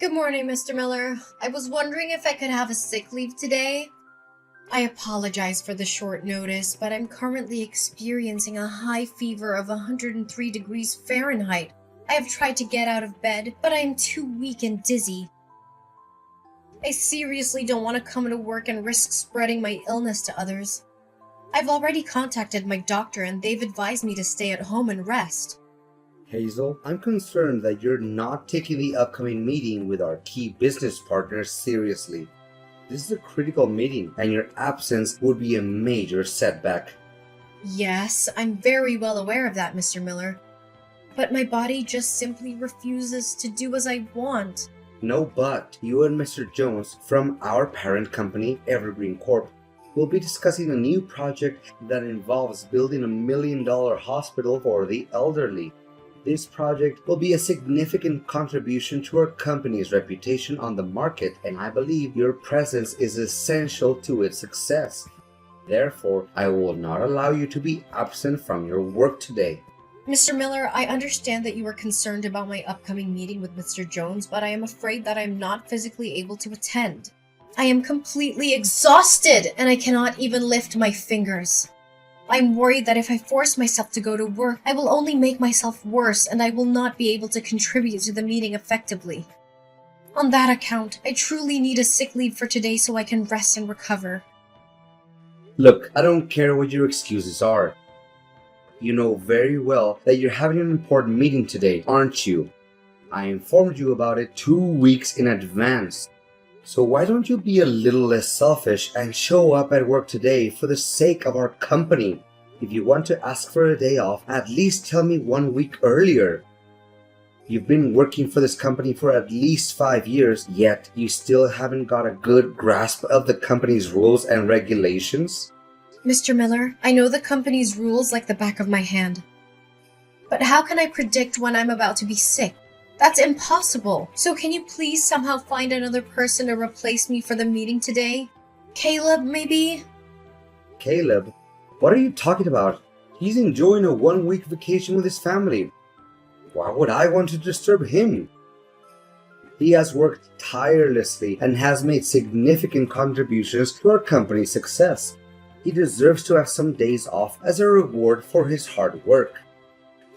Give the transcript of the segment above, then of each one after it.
Good morning, Mr. Miller. I was wondering if I could have a sick leave today. I apologize for the short notice, but I'm currently experiencing a high fever of 103 degrees Fahrenheit. I have tried to get out of bed, but I am too weak and dizzy. I seriously don't want to come to work and risk spreading my illness to others. I've already contacted my doctor and they've advised me to stay at home and rest. Hazel, I'm concerned that you're not taking the upcoming meeting with our key business partners seriously. This is a critical meeting, and your absence would be a major setback. Yes, I'm very well aware of that, Mr. Miller. But my body just simply refuses to do as I want. No, but you and Mr. Jones from our parent company, Evergreen Corp, will be discussing a new project that involves building $1 million hospital for the elderly. This project will be a significant contribution to our company's reputation on the market, and I believe your presence is essential to its success. Therefore, I will not allow you to be absent from your work today. Mr. Miller, I understand that you are concerned about my upcoming meeting with Mr. Jones, but I am afraid that I am not physically able to attend. I am completely exhausted, and I cannot even lift my fingers. I'm worried that if I force myself to go to work, I will only make myself worse and I will not be able to contribute to the meeting effectively. On that account, I truly need a sick leave for today so I can rest and recover. Look, I don't care what your excuses are. You know very well that you're having an important meeting today, aren't you? I informed you about it 2 weeks in advance. So why don't you be a little less selfish and show up at work today for the sake of our company? If you want to ask for a day off, at least tell me 1 week earlier. You've been working for this company for at least 5 years, yet you still haven't got a good grasp of the company's rules and regulations? Mr. Miller, I know the company's rules like the back of my hand. But how can I predict when I'm about to be sick? That's impossible. So can you please somehow find another person to replace me for the meeting today? Caleb, maybe? Caleb? What are you talking about? He's enjoying a 1-week vacation with his family. Why would I want to disturb him? He has worked tirelessly and has made significant contributions to our company's success. He deserves to have some days off as a reward for his hard work.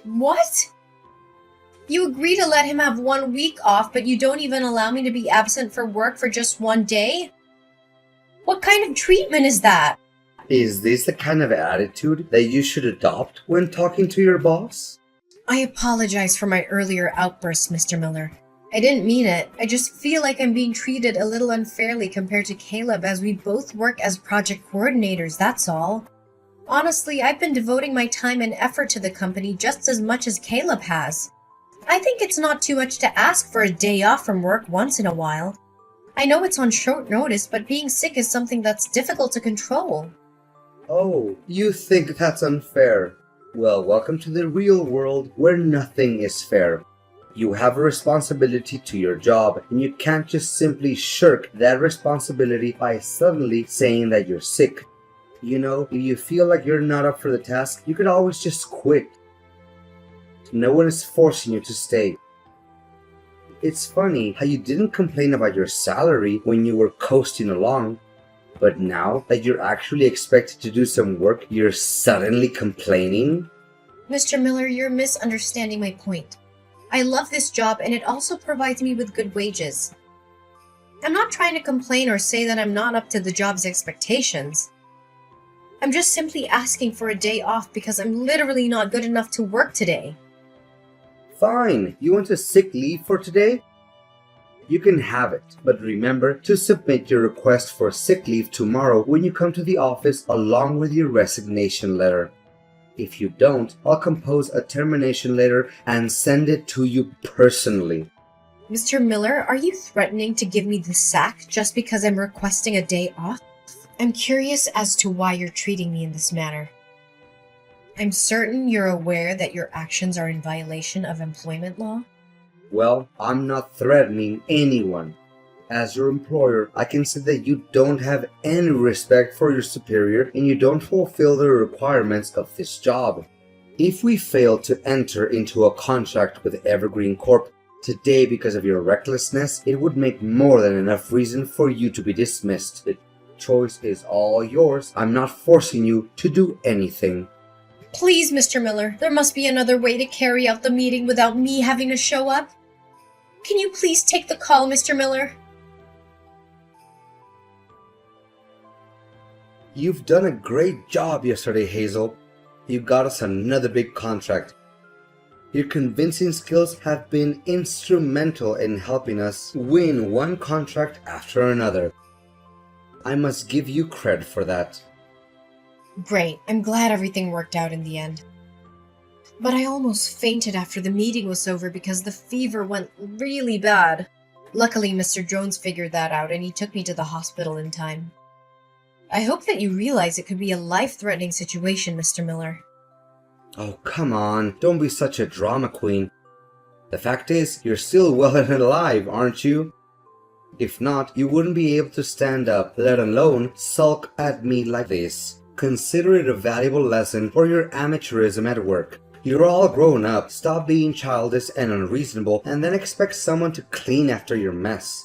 What? You agree to let him have 1 week off, but you don't even allow me to be absent for work for just 1 day? What kind of treatment is that? Is this the kind of attitude that you should adopt when talking to your boss? I apologize for my earlier outburst, Mr. Miller. I didn't mean it. I just feel like I'm being treated a little unfairly compared to Caleb as we both work as project coordinators, that's all. Honestly, I've been devoting my time and effort to the company just as much as Caleb has. I think it's not too much to ask for a day off from work once in a while. I know it's on short notice, but being sick is something that's difficult to control. Oh, you think that's unfair? Well, welcome to the real world where nothing is fair. You have a responsibility to your job, and you can't just simply shirk that responsibility by suddenly saying that you're sick. You know, if you feel like you're not up for the task, you could always just quit. No one is forcing you to stay. It's funny how you didn't complain about your salary when you were coasting along, but now that you're actually expected to do some work, you're suddenly complaining? Mr. Miller, you're misunderstanding my point. I love this job and it also provides me with good wages. I'm not trying to complain or say that I'm not up to the job's expectations. I'm just simply asking for a day off because I'm literally not good enough to work today. Fine, you want a sick leave for today? You can have it, but remember to submit your request for sick leave tomorrow when you come to the office along with your resignation letter. If you don't, I'll compose a termination letter and send it to you personally. Mr. Miller, are you threatening to give me the sack just because I'm requesting a day off? I'm curious as to why you're treating me in this manner. I'm certain you're aware that your actions are in violation of employment law. Well, I'm not threatening anyone. As your employer, I can say that you don't have any respect for your superior and you don't fulfill the requirements of this job. If we fail to enter into a contract with Evergreen Corp, Today, because of your recklessness, it would make more than enough reason for you to be dismissed. The choice is all yours. I'm not forcing you to do anything. Please, Mr. Miller, there must be another way to carry out the meeting without me having to show up. Can you please take the call, Mr. Miller? You've done a great job yesterday, Hazel. You got us another big contract. Your convincing skills have been instrumental in helping us win one contract after another. I must give you credit for that. Great, I'm glad everything worked out in the end. But I almost fainted after the meeting was over because the fever went really bad. Luckily, Mr. Jones figured that out and he took me to the hospital in time. I hope that you realize it could be a life-threatening situation, Mr. Miller. Oh, come on. Don't be such a drama queen. The fact is, you're still well and alive, aren't you? If not, you wouldn't be able to stand up, let alone sulk at me like this. Consider it a valuable lesson for your amateurism at work. You're all grown up, stop being childish and unreasonable, and then expect someone to clean after your mess.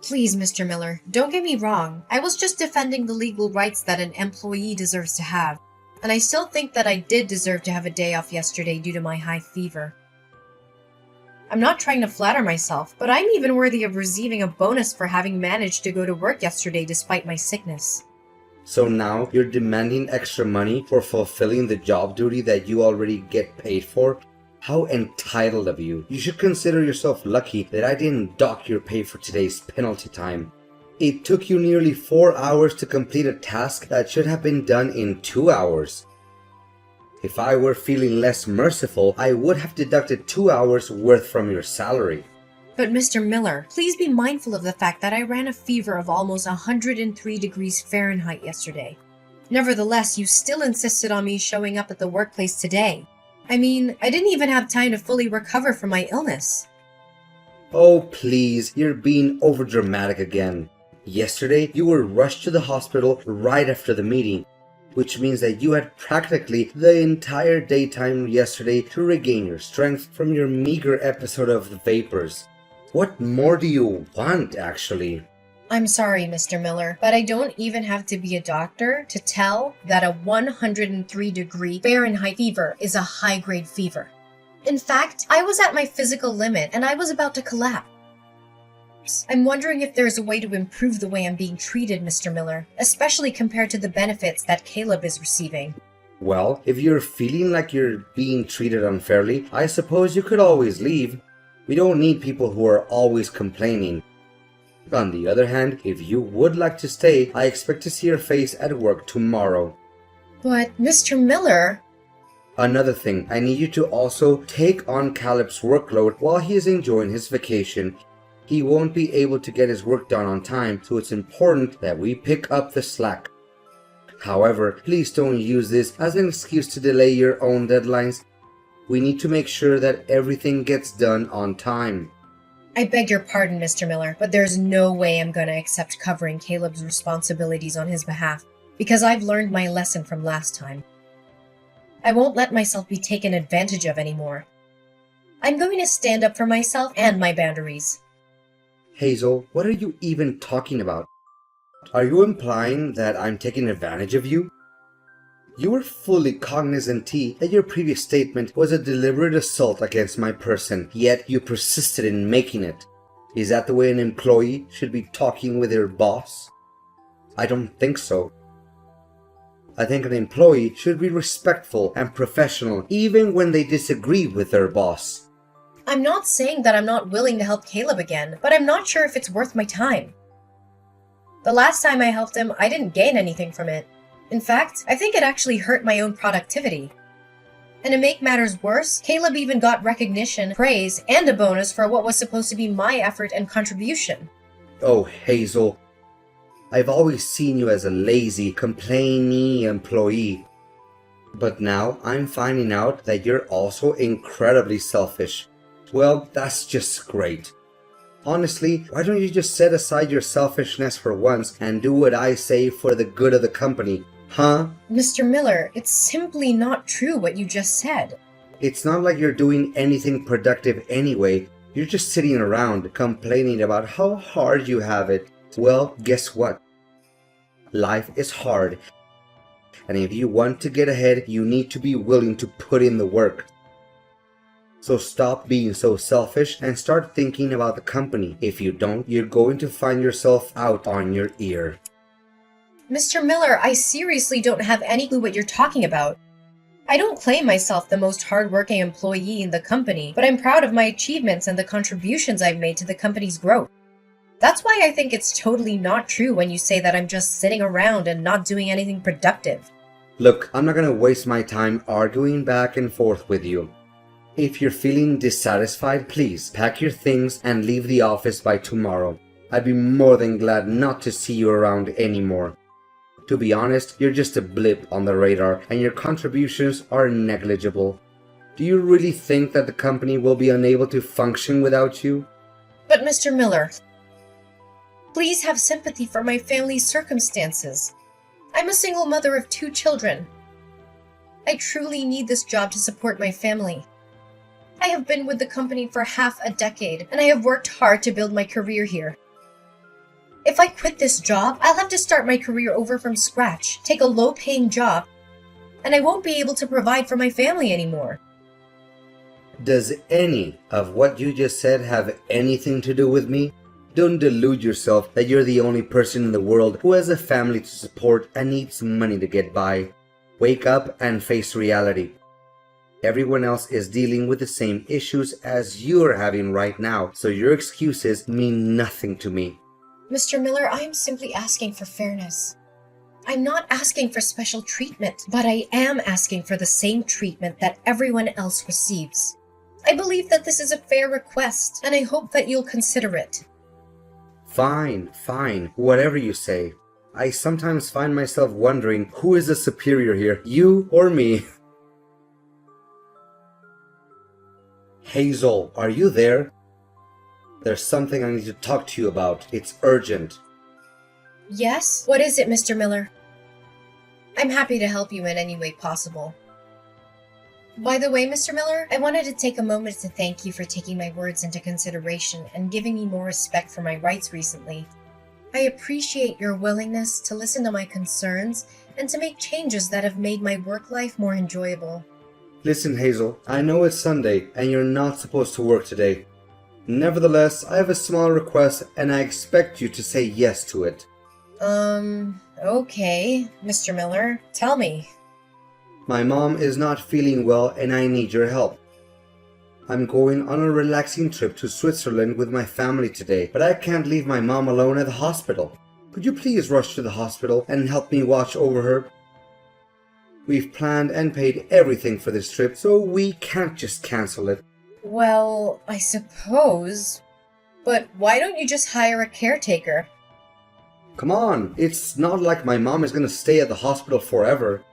Please, Mr. Miller, don't get me wrong. I was just defending the legal rights that an employee deserves to have. And I still think that I did deserve to have a day off yesterday due to my high fever. I'm not trying to flatter myself, but I'm even worthy of receiving a bonus for having managed to go to work yesterday despite my sickness. So now you're demanding extra money for fulfilling the job duty that you already get paid for? How entitled of you. You should consider yourself lucky that I didn't dock your pay for today's penalty time. It took you nearly 4 hours to complete a task that should have been done in 2 hours. If I were feeling less merciful, I would have deducted 2 hours worth from your salary. But Mr. Miller, please be mindful of the fact that I ran a fever of almost 103 degrees Fahrenheit yesterday. Nevertheless, you still insisted on me showing up at the workplace today. I mean, I didn't even have time to fully recover from my illness. Oh, please, you're being overdramatic again. Yesterday, you were rushed to the hospital right after the meeting, which means that you had practically the entire daytime yesterday to regain your strength from your meager episode of the vapors. What more do you want, actually? I'm sorry, Mr. Miller, but I don't even have to be a doctor to tell that a 103-degree Fahrenheit fever is a high-grade fever. In fact, I was at my physical limit and I was about to collapse. I'm wondering if there's a way to improve the way I'm being treated, Mr. Miller, especially compared to the benefits that Caleb is receiving. Well, if you're feeling like you're being treated unfairly, I suppose you could always leave. We don't need people who are always complaining. On the other hand, if you would like to stay, I expect to see your face at work tomorrow. But, Mr. Miller... Another thing, I need you to also take on Caleb's workload while he is enjoying his vacation. He won't be able to get his work done on time, so it's important that we pick up the slack. However, please don't use this as an excuse to delay your own deadlines. We need to make sure that everything gets done on time. I beg your pardon, Mr. Miller, but there's no way I'm going to accept covering Caleb's responsibilities on his behalf, because I've learned my lesson from last time. I won't let myself be taken advantage of anymore. I'm going to stand up for myself and my boundaries. Hazel, what are you even talking about? Are you implying that I'm taking advantage of you? You were fully cognizant, T, that your previous statement was a deliberate assault against my person, yet you persisted in making it. Is that the way an employee should be talking with their boss? I don't think so. I think an employee should be respectful and professional even when they disagree with their boss. I'm not saying that I'm not willing to help Caleb again, but I'm not sure if it's worth my time. The last time I helped him, I didn't gain anything from it. In fact, I think it actually hurt my own productivity. And to make matters worse, Caleb even got recognition, praise, and a bonus for what was supposed to be my effort and contribution. Oh, Hazel. I've always seen you as a lazy, complainy employee. But now I'm finding out that you're also incredibly selfish. Well, that's just great. Honestly, why don't you just set aside your selfishness for once and do what I say for the good of the company, huh? Mr. Miller, it's simply not true what you just said. It's not like you're doing anything productive anyway. You're just sitting around complaining about how hard you have it. Well, guess what? Life is hard. And if you want to get ahead, you need to be willing to put in the work. So stop being so selfish and start thinking about the company. If you don't, you're going to find yourself out on your ear. Mr. Miller, I seriously don't have any clue what you're talking about. I don't claim myself the most hardworking employee in the company, but I'm proud of my achievements and the contributions I've made to the company's growth. That's why I think it's totally not true when you say that I'm just sitting around and not doing anything productive. Look, I'm not going to waste my time arguing back and forth with you. If you're feeling dissatisfied, please pack your things and leave the office by tomorrow. I'd be more than glad not to see you around anymore. To be honest, you're just a blip on the radar and your contributions are negligible. Do you really think that the company will be unable to function without you? But Mr. Miller, please have sympathy for my family's circumstances. I'm a single mother of 2 children. I truly need this job to support my family. I have been with the company for half a decade, and I have worked hard to build my career here. If I quit this job, I'll have to start my career over from scratch, take a low-paying job, and I won't be able to provide for my family anymore. Does any of what you just said have anything to do with me? Don't delude yourself that you're the only person in the world who has a family to support and needs money to get by. Wake up and face reality. Everyone else is dealing with the same issues as you're having right now, so your excuses mean nothing to me. Mr. Miller, I am simply asking for fairness. I'm not asking for special treatment, but I am asking for the same treatment that everyone else receives. I believe that this is a fair request, and I hope that you'll consider it. Fine, whatever you say. I sometimes find myself wondering who is the superior here, you or me? Hazel, are you there? There's something I need to talk to you about. It's urgent. Yes? What is it, Mr. Miller? I'm happy to help you in any way possible. By the way, Mr. Miller, I wanted to take a moment to thank you for taking my words into consideration and giving me more respect for my rights recently. I appreciate your willingness to listen to my concerns and to make changes that have made my work life more enjoyable. Listen, Hazel, I know it's Sunday and you're not supposed to work today. Nevertheless, I have a small request and I expect you to say yes to it. Okay, Mr. Miller, tell me. My mom is not feeling well and I need your help. I'm going on a relaxing trip to Switzerland with my family today, but I can't leave my mom alone at the hospital. Could you please rush to the hospital and help me watch over her? We've planned and paid everything for this trip, so we can't just cancel it. Well, I suppose. But why don't you just hire a caretaker? Come on, it's not like my mom is gonna stay at the hospital forever.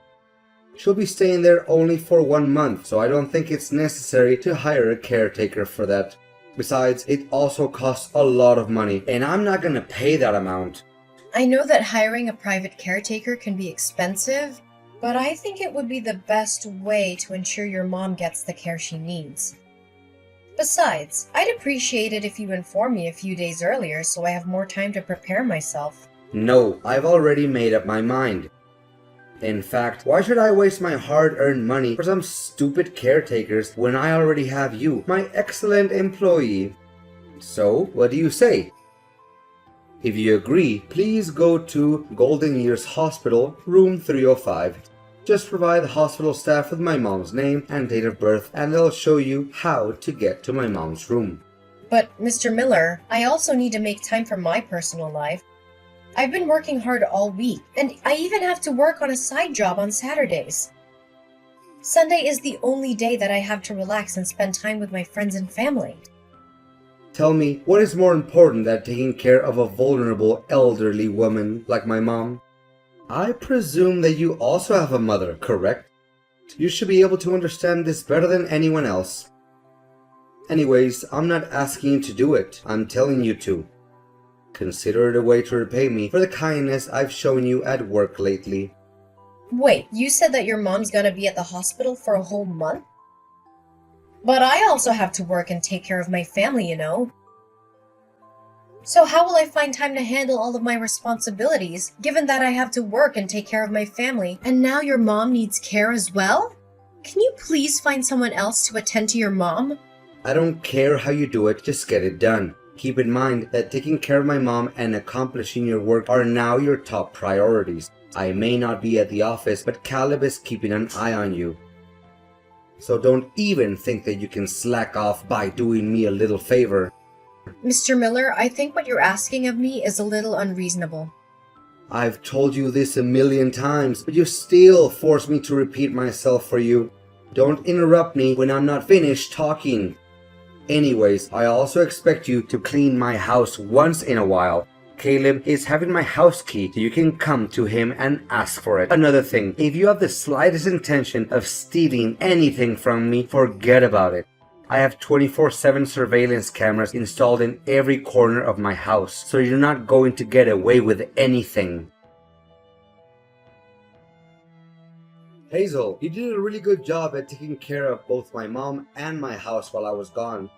She'll be staying there only for 1 month, so I don't think it's necessary to hire a caretaker for that. Besides, it also costs a lot of money, and I'm not gonna pay that amount. I know that hiring a private caretaker can be expensive, but I think it would be the best way to ensure your mom gets the care she needs. Besides, I'd appreciate it if you inform me a few days earlier so I have more time to prepare myself. No, I've already made up my mind. In fact, why should I waste my hard-earned money for some stupid caretakers when I already have you, my excellent employee? So, what do you say? If you agree, please go to Golden Years Hospital, room 305. Just provide the hospital staff with my mom's name and date of birth, and they'll show you how to get to my mom's room. But, Mr. Miller, I also need to make time for my personal life. I've been working hard all week, and I even have to work on a side job on Saturdays. Sunday is the only day that I have to relax and spend time with my friends and family. Tell me, what is more important than taking care of a vulnerable elderly woman like my mom? I presume that you also have a mother, correct? You should be able to understand this better than anyone else. Anyways, I'm not asking you to do it, I'm telling you to. Consider it a way to repay me for the kindness I've shown you at work lately. Wait, you said that your mom's gonna be at the hospital for a whole month? But I also have to work and take care of my family, you know. So how will I find time to handle all of my responsibilities, given that I have to work and take care of my family, and now your mom needs care as well? Can you please find someone else to attend to your mom? I don't care how you do it, just get it done. Keep in mind that taking care of my mom and accomplishing your work are now your top priorities. I may not be at the office, but Caleb is keeping an eye on you. So don't even think that you can slack off by doing me a little favor. Mr. Miller, I think what you're asking of me is a little unreasonable. I've told you this a million times, but you still force me to repeat myself for you. Don't interrupt me when I'm not finished talking. Anyways, I also expect you to clean my house once in a while. Caleb is having my house key so you can come to him and ask for it. Another thing, if you have the slightest intention of stealing anything from me, forget about it. I have 24/7 surveillance cameras installed in every corner of my house, so you're not going to get away with anything. Hazel, you did a really good job at taking care of both my mom and my house while I was gone.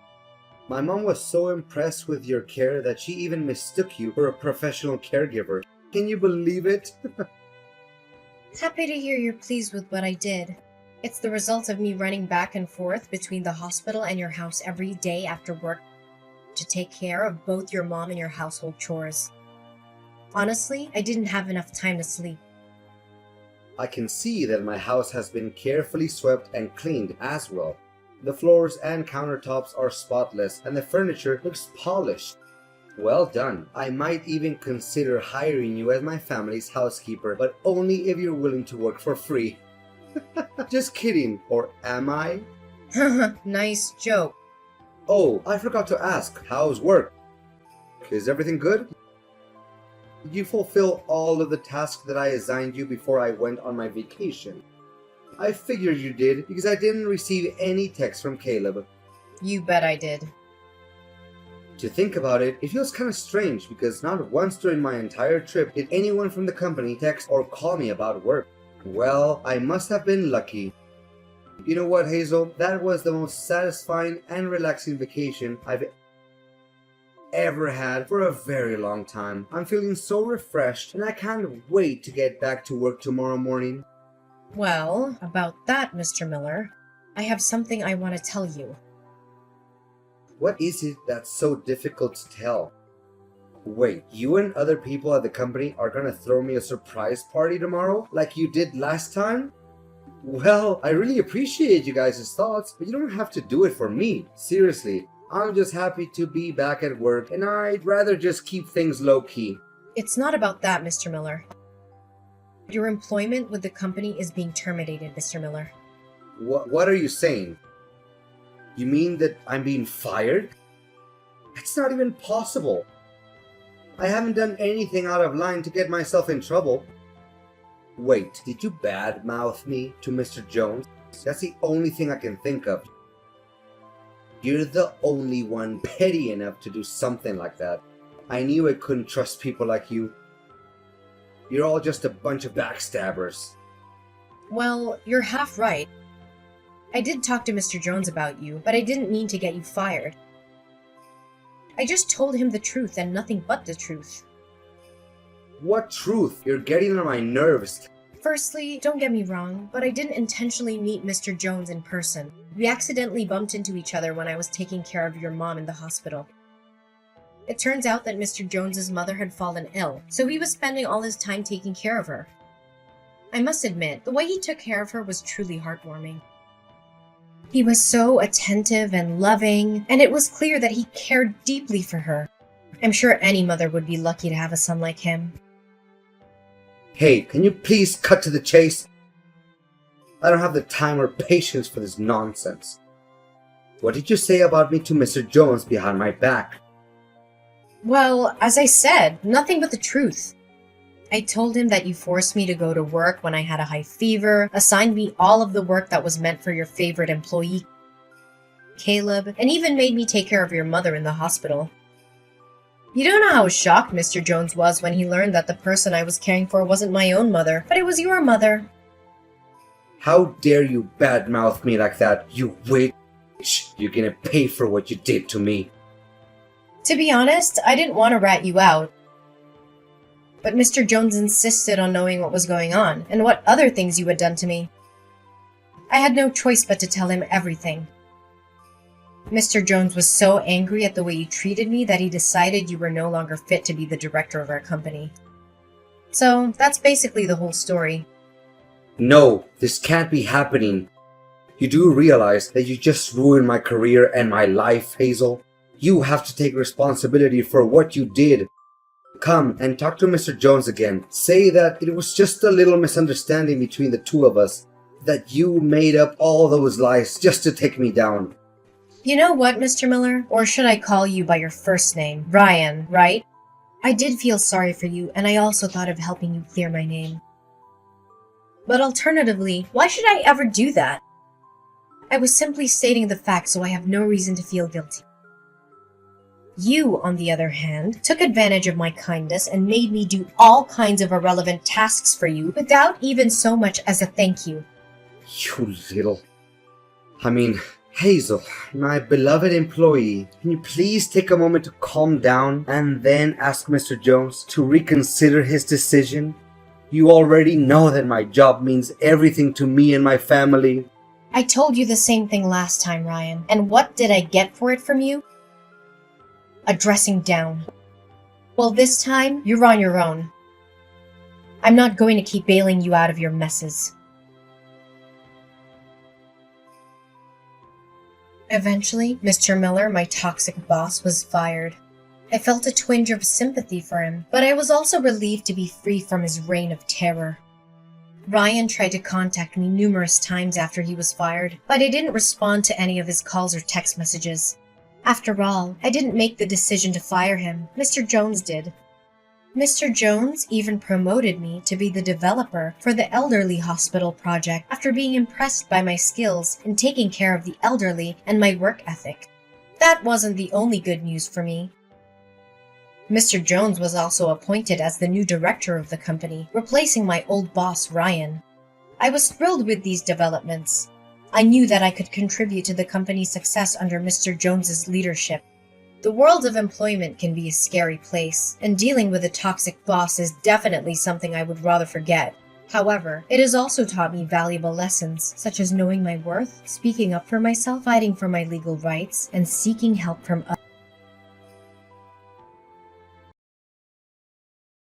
My mom was so impressed with your care that she even mistook you for a professional caregiver. Can you believe it? Happy to hear you're pleased with what I did. It's the result of me running back and forth between the hospital and your house every day after work to take care of both your mom and your household chores. Honestly, I didn't have enough time to sleep. I can see that my house has been carefully swept and cleaned as well. The floors and countertops are spotless and the furniture looks polished. Well done. I might even consider hiring you as my family's housekeeper, but only if you're willing to work for free. Just kidding, or am I? Nice joke. Oh, I forgot to ask, how's work? Is everything good? Did you fulfill all of the tasks that I assigned you before I went on my vacation? I figured you did because I didn't receive any text from Caleb. You bet I did. To think about it, it feels kind of strange because not once during my entire trip did anyone from the company text or call me about work. Well, I must have been lucky. You know what, Hazel? That was the most satisfying and relaxing vacation I've ever had for a very long time. I'm feeling so refreshed and I can't wait to get back to work tomorrow morning. Well, about that, Mr. Miller, I have something I want to tell you. What is it that's so difficult to tell? Wait, you and other people at the company are gonna throw me a surprise party tomorrow, like you did last time? Well, I really appreciate you guys' thoughts, but you don't have to do it for me. Seriously, I'm just happy to be back at work, and I'd rather just keep things low-key. It's not about that, Mr. Miller. Your employment with the company is being terminated, Mr. Miller. What are you saying? You mean that I'm being fired? That's not even possible. I haven't done anything out of line to get myself in trouble. Wait, did you badmouth me to Mr. Jones? That's the only thing I can think of. You're the only one petty enough to do something like that. I knew I couldn't trust people like you. You're all just a bunch of backstabbers. Well, you're half right. I did talk to Mr. Jones about you, but I didn't mean to get you fired. I just told him the truth and nothing but the truth. What truth? You're getting on my nerves. Firstly, don't get me wrong, but I didn't intentionally meet Mr. Jones in person. We accidentally bumped into each other when I was taking care of your mom in the hospital. It turns out that Mr. Jones's mother had fallen ill, so he was spending all his time taking care of her. I must admit, the way he took care of her was truly heartwarming. He was so attentive and loving, and it was clear that he cared deeply for her. I'm sure any mother would be lucky to have a son like him. Hey, can you please cut to the chase? I don't have the time or patience for this nonsense. What did you say about me to Mr. Jones behind my back? Well, as I said, nothing but the truth. I told him that you forced me to go to work when I had a high fever, assigned me all of the work that was meant for your favorite employee, Caleb, and even made me take care of your mother in the hospital. You don't know how shocked Mr. Jones was when he learned that the person I was caring for wasn't my own mother, but it was your mother. How dare you badmouth me like that, you witch? You're gonna pay for what you did to me. To be honest, I didn't want to rat you out. But Mr. Jones insisted on knowing what was going on and what other things you had done to me. I had no choice but to tell him everything. Mr. Jones was so angry at the way you treated me that he decided you were no longer fit to be the director of our company. So, that's basically the whole story. No, this can't be happening. You do realize that you just ruined my career and my life, Hazel? You have to take responsibility for what you did. Come and talk to Mr. Jones again. Say that it was just a little misunderstanding between the two of us. That you made up all those lies just to take me down. You know what, Mr. Miller? Or should I call you by your first name? Ryan, right? I did feel sorry for you, and I also thought of helping you clear my name. But alternatively, why should I ever do that? I was simply stating the facts, so I have no reason to feel guilty. You, on the other hand, took advantage of my kindness and made me do all kinds of irrelevant tasks for you without even so much as a thank you. You little... Hazel, my beloved employee, can you please take a moment to calm down and then ask Mr. Jones to reconsider his decision? You already know that my job means everything to me and my family. I told you the same thing last time, Ryan, and what did I get for it from you? A dressing down. Well, this time, you're on your own. I'm not going to keep bailing you out of your messes. Eventually, Mr. Miller, my toxic boss, was fired. I felt a twinge of sympathy for him, but I was also relieved to be free from his reign of terror. Ryan tried to contact me numerous times after he was fired, but I didn't respond to any of his calls or text messages. After all, I didn't make the decision to fire him. Mr. Jones did. Mr. Jones even promoted me to be the developer for the elderly hospital project after being impressed by my skills in taking care of the elderly and my work ethic. That wasn't the only good news for me. Mr. Jones was also appointed as the new director of the company, replacing my old boss, Ryan. I was thrilled with these developments. I knew that I could contribute to the company's success under Mr. Jones's leadership. The world of employment can be a scary place, and dealing with a toxic boss is definitely something I would rather forget. However, it has also taught me valuable lessons, such as knowing my worth, speaking up for myself, fighting for my legal rights, and seeking help from others.